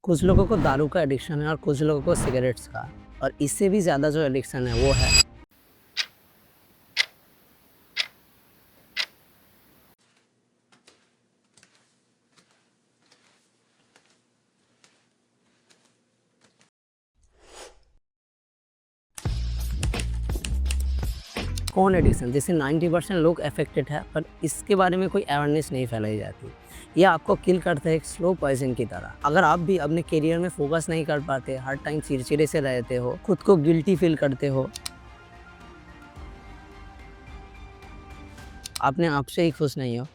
कुछ लोगों को दारू का एडिक्शन है और कुछ लोगों को सिगरेट्स का, और इससे भी ज़्यादा जो एडिक्शन है वो है फ़ोन एडिक्शन। जैसे 90% लोग अफेक्टेड है, पर इसके बारे में कोई अवेयरनेस नहीं फैलाई जाती। ये आपको किल करता है एक स्लो पॉइजन की तरह। अगर आप भी अपने करियर में फोकस नहीं कर पाते, हर टाइम चिड़चिड़े से रहते हो, खुद को गिल्टी फील करते हो, अपने आप से ही खुश नहीं हो,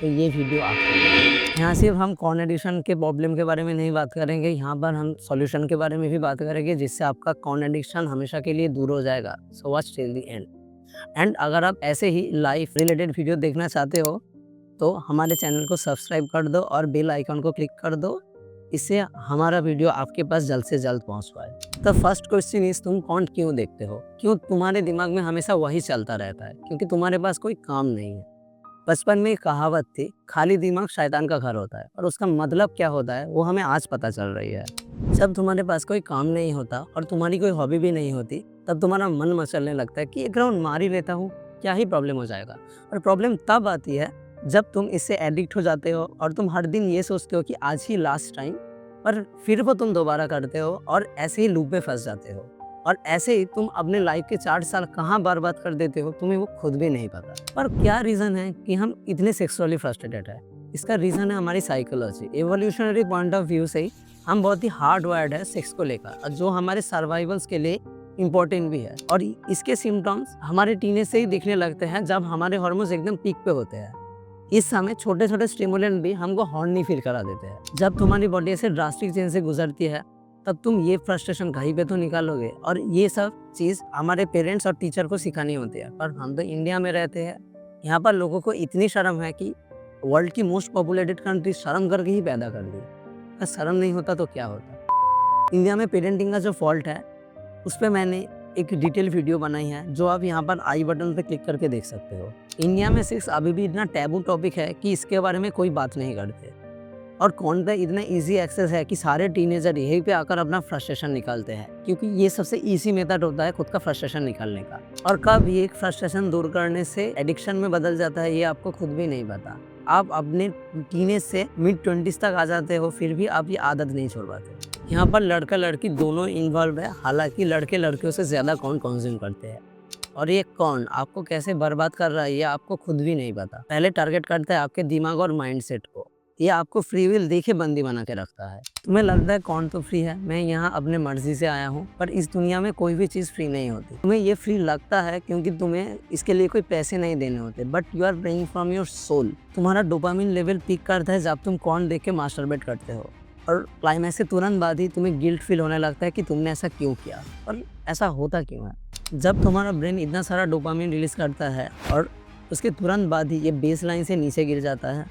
तो ये वीडियो आपके लिए। यहाँ सिर्फ हम कॉर्न एडिक्शन के प्रॉब्लम के बारे में नहीं बात करेंगे, यहाँ पर हम सॉल्यूशन के बारे में भी बात करेंगे, जिससे आपका कॉर्न एडिक्शन हमेशा के लिए दूर हो जाएगा। So watch till the end. And अगर आप ऐसे ही लाइफ रिलेटेड वीडियो देखना चाहते हो तो हमारे चैनल को सब्सक्राइब कर दो और बेल आइकन को क्लिक कर दो, इससे हमारा वीडियो आपके पास जल्द से जल्द पहुंच पाए। तो फर्स्ट क्वेश्चन इज, तुम कॉन्ट क्यों देखते हो? क्यों तुम्हारे दिमाग में हमेशा वही चलता रहता है? क्योंकि तुम्हारे पास कोई काम नहीं है। बचपन में एक कहावत थी, खाली दिमाग शैतान का घर होता है, और उसका मतलब क्या होता है वो हमें आज पता चल रही है। जब तुम्हारे पास कोई काम नहीं होता और तुम्हारी कोई हॉबी भी नहीं होती, तब तुम्हारा मन मचलने लगता है कि एक राउंड मार ही लेता हूँ, क्या ही प्रॉब्लम हो जाएगा। और प्रॉब्लम तब आती है जब तुम इससे एडिक्ट हो जाते हो और तुम हर दिन ये सोचते हो कि आज ही लास्ट टाइम, पर फिर वो तुम दोबारा करते हो और ऐसे ही लूप में फंस जाते हो। और ऐसे ही तुम अपने लाइफ के 4 साल कहाँ बर्बाद कर देते हो, तुम्हें वो खुद भी नहीं पता। पर क्या रीज़न है कि हम इतने सेक्सुअली फ्रस्ट्रेटेड है? इसका रीज़न है हमारी psychology. Evolutionary point of view से ही हम बहुत ही हार्ड वायर्ड है सेक्स को लेकर, और जो हमारे सर्वाइवल्स के लिए इम्पोर्टेंट भी है। और इसके सिम्टम्स हमारे टीनेज से ही दिखने लगते हैं, जब हमारे हार्मोन्स एकदम पीक पे होते हैं। इस समय छोटे छोटे स्टिमुलेंट भी हमको हॉर्नी फील करा देते हैं। जब तुम्हारी बॉडी ऐसे ड्रास्टिक चेंज से गुजरती है, तब तुम ये फ्रस्ट्रेशन कहीं पे तो निकालोगे। और ये सब चीज़ हमारे पेरेंट्स और टीचर को सिखानी होती है, पर हम तो इंडिया में रहते हैं। यहाँ पर लोगों को इतनी शर्म है कि वर्ल्ड की मोस्ट पॉपुलेटेड कंट्री शर्म करके ही पैदा कर दी। अगर शर्म नहीं होता तो क्या होता। इंडिया में पेरेंटिंग का जो फॉल्ट है, उस पर मैंने एक डिटेल वीडियो बनाई है, जो आप यहाँ पर आई बटन पर क्लिक करके देख सकते हो। इंडिया में सेक्स अभी भी इतना टैबू टॉपिक है कि इसके बारे में कोई बात नहीं करते। और कॉन पे इतना इजी एक्सेस है कि सारे टीनेजर यहीं पे आकर अपना फ्रस्ट्रेशन निकालते हैं, क्योंकि ये सबसे इजी मेथड होता है खुद का फ्रस्ट्रेशन निकालने का। और कब ये फ्रस्ट्रेशन दूर करने से एडिक्शन में बदल जाता है, ये आपको खुद भी नहीं पता। आप अपने टीनेज से मिड 20s तक आ जाते हो, फिर भी आप ये आदत नहीं छोड़ पाते। यहाँ पर लड़का लड़की दोनों इन्वॉल्व है, हालांकि लड़के लड़कियों से ज़्यादा कॉन कंज्यूम करते हैं। और ये कौन आपको कैसे बर्बाद कर रहा है, ये आपको खुद भी नहीं पता। पहले टारगेट करता है आपके दिमाग और माइंडसेट को। ये आपको फ्री विल देके बंदी बना के रखता है। तुम्हें लगता है कौन तो फ्री है, मैं यहाँ अपने मर्जी से आया हूँ, पर इस दुनिया में कोई भी चीज़ फ्री नहीं होती। तुम्हें ये फ्री लगता है क्योंकि तुम्हें इसके लिए कोई पैसे नहीं देने होते, but you are praying from your soul. तुम्हारा डोपामिन लेवल पीक करता है जब तुम कौन देख के मास्टरबेट करते हो, और क्लाइमैक्स से तुरंत बाद ही तुम्हें गिल्ट फील होने लगता है कि तुमने ऐसा क्यों किया। और ऐसा होता क्यों है? जब तुम्हारा ब्रेन इतना सारा डोपामिन रिलीज करता है और उसके तुरंत बाद ही ये बेस लाइन से नीचे गिर जाता है,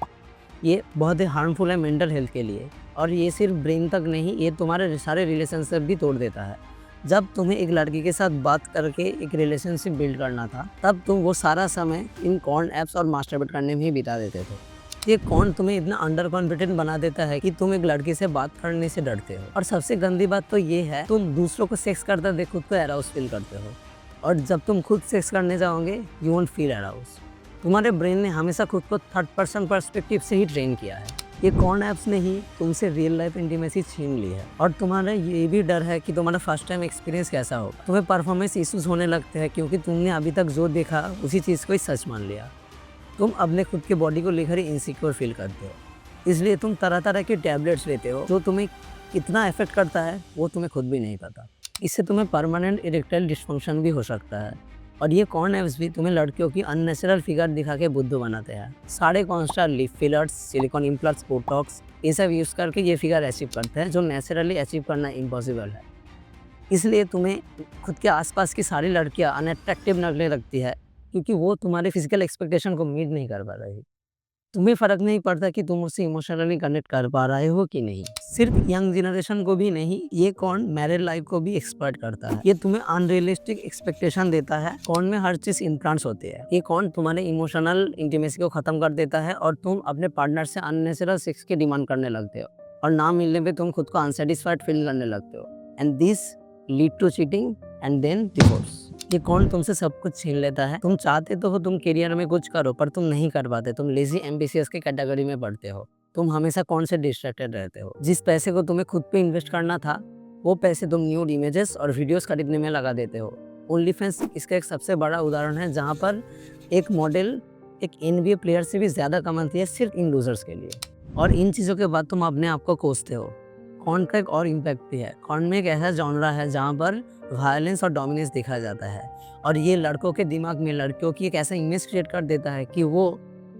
ये बहुत ही हार्मफुल है मेंटल हेल्थ के लिए। और ये सिर्फ ब्रेन तक नहीं, ये तुम्हारे सारे रिलेशनशिप भी तोड़ देता है। जब तुम्हें एक लड़की के साथ बात करके एक रिलेशनशिप बिल्ड करना था, तब तुम वो सारा समय इन कॉर्न ऐप्स और मास्टरबेट करने में ही बिता देते थे। ये कौन तुम्हें इतना अंडर कॉन्फिडेंट बना देता है कि तुम एक लड़की से बात करने से डरते हो। और सबसे गंदी बात तो ये है, तुम दूसरों को सेक्स करते देख खुद को अराउज फील करते हो, और जब तुम खुद सेक्स करने जाओगे यू वोंट फील अराउज। तुम्हारे ब्रेन ने हमेशा खुद को थर्ड पर्सन पर्सपेक्टिव से ही ट्रेन किया है। ये कॉर्न ऐप्स ने ही तुमसे रियल लाइफ इंटीमेसी छीन ली है। और तुम्हारा ये भी डर है कि तुम्हारा फर्स्ट टाइम एक्सपीरियंस कैसा होगा। तुम्हें परफॉर्मेंस इश्यूज होने लगते हैं, क्योंकि तुमने अभी तक जो देखा उसी चीज़ को ही सच मान लिया। तुम अपने खुद के बॉडी को लेकर ही इनसिक्योर फील करते हो, इसलिए तुम तरह तरह के टैबलेट्स लेते हो, जो तुम्हें कितना इफेक्ट करता है वो तुम्हें खुद भी नहीं पता। इससे तुम्हें परमानेंट इरेक्टाइल डिस्फंक्शन भी हो सकता है। और ये कॉर्न ऐप्स भी तुम्हें लड़कियों की अननेचुरल फिगर दिखा के बुद्धू बनाते हैं। सारे कॉन्स्टार lip fillers, silicone implants, Botox, ये सब यूज़ करके ये फिगर अचीव करते हैं, जो नेचुरली अचीव करना इम्पॉसिबल है। इसलिए तुम्हें खुद के आसपास की सारी लड़कियां अनअट्रैक्टिव लगने लगती है, क्योंकि वो तुम्हारे फिजिकल एक्सपेक्टेशन को मीट नहीं कर पा रही। तुम्हें फ़र्क नहीं पड़ता कि तुम उससे इमोशनली कनेक्ट कर पा रहे हो कि नहीं। सिर्फ यंग जनरेशन को भी नहीं, ये कौन मैरिड लाइफ को भी एक्सप्लॉइट करता है। ये तुम्हें अनरियलिस्टिक एक्सपेक्टेशन देता है। कौन में हर चीज़ इम्प्लांट्स होती है। ये कौन तुम्हारे इमोशनल इंटीमेसी को ख़त्म कर देता है और तुम अपने पार्टनर से अननेसेसरी सेक्स की डिमांड करने लगते हो और ना मिलने पे तुम खुद को अनसेटिस्फाइड फील करने लगते हो। And this lead to cheating and then divorce. ये कौन तुमसे सब कुछ छीन लेता है। तुम चाहते तो हो तुम करियर में कुछ करो, पर तुम नहीं कर पाते। तुम लेजी एम्बिशियस की कैटेगरी में पढ़ते हो। तुम हमेशा कौन से डिस्ट्रैक्टेड रहते हो। जिस पैसे को तुम्हें खुद पे इन्वेस्ट करना था, वो पैसे तुम न्यूड इमेजेस और वीडियोस खरीदने में लगा देते हो। ओनली फैंस इसका एक सबसे बड़ा उदाहरण है, जहाँ पर एक मॉडल एक NBA प्लेयर से भी ज़्यादा कमाती है सिर्फ इन लूजर्स के लिए। और इन चीज़ों के बाद तुम अपने आप को कोसते हो। कॉर्न का एक और इम्पैक्ट भी है। कॉर्न में एक ऐसा जॉनरा है जहाँ पर वायलेंस और डोमिनेंस देखा जाता है, और ये लड़कों के दिमाग में लड़कियों की एक ऐसा इमेज क्रिएट कर देता है कि वो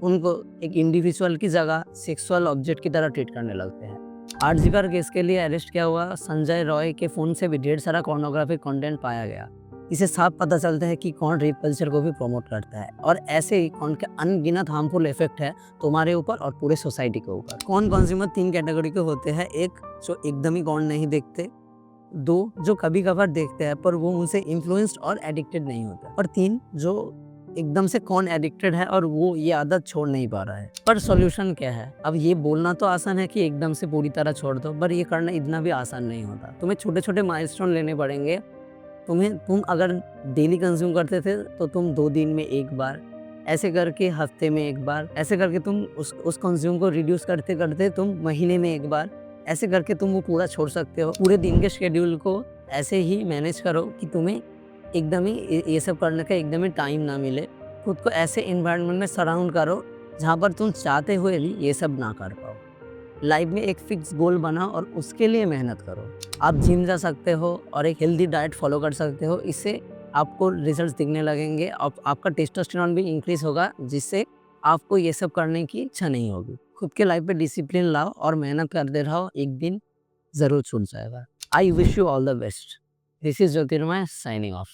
उनको एक इंडिविजुअल की जगह सेक्सुअल ऑब्जेक्ट की तरह ट्रीट करने लगते हैं। आरजीकर केस के लिए अरेस्ट किया हुआ संजय रॉय के फ़ोन से भी ढेर सारा कॉर्नोग्राफिक कंटेंट पाया गया। इसे साफ पता चलता है कि कौन रेप कल्चर को भी प्रमोट करता है, और ऐसे ही कौन के अनगिनत हार्मफुल इफेक्ट है तुम्हारे ऊपर और पूरे सोसाइटी के ऊपर। कौन कंज्यूमर 3 कैटेगरी के होते हैं। एक, जो एकदम ही कौन नहीं देखते। 2, जो कभी कभार देखते हैं पर वो उनसे इन्फ्लुएंस्ड और एडिक्टेड नहीं होता। और 3, जो एकदम से कौन एडिक्टेड है और वो ये आदत छोड़ नहीं पा रहा है। पर सॉल्यूशन क्या है। अब ये बोलना तो आसान है कि एकदम से पूरी तरह छोड़ दो, पर ये करना इतना भी आसान नहीं होता। तुम्हें छोटे छोटे माइलस्टोन लेने पड़ेंगे। तुम अगर डेली कंज्यूम करते थे तो तुम 2 दिन में 1 बार, ऐसे करके हफ्ते में 1 बार, ऐसे करके तुम उस कंज्यूम को रिड्यूस करते करते तुम महीने में 1 बार, ऐसे करके तुम वो पूरा छोड़ सकते हो। पूरे दिन के शेड्यूल को ऐसे ही मैनेज करो कि तुम्हें एकदम ही ये सब करने का एकदम ही टाइम ना मिले। खुद को ऐसे एनवायरनमेंट में सराउंड करो जहाँ पर तुम चाहते हुए भी ये सब ना कर पाओ। लाइफ में एक फिक्स गोल बनाओ और उसके लिए मेहनत करो। आप जिम जा सकते हो और एक हेल्दी डाइट फॉलो कर सकते हो। इससे आपको रिजल्ट्स दिखने लगेंगे और आपका टेस्टोस्टेरोन भी इंक्रीज होगा, जिससे आपको ये सब करने की इच्छा नहीं होगी। खुद के लाइफ पे डिसिप्लिन लाओ और मेहनत करते रहो, एक दिन ज़रूर छूट जाएगा। I wish you all the best. This is Jyotirmay signing of.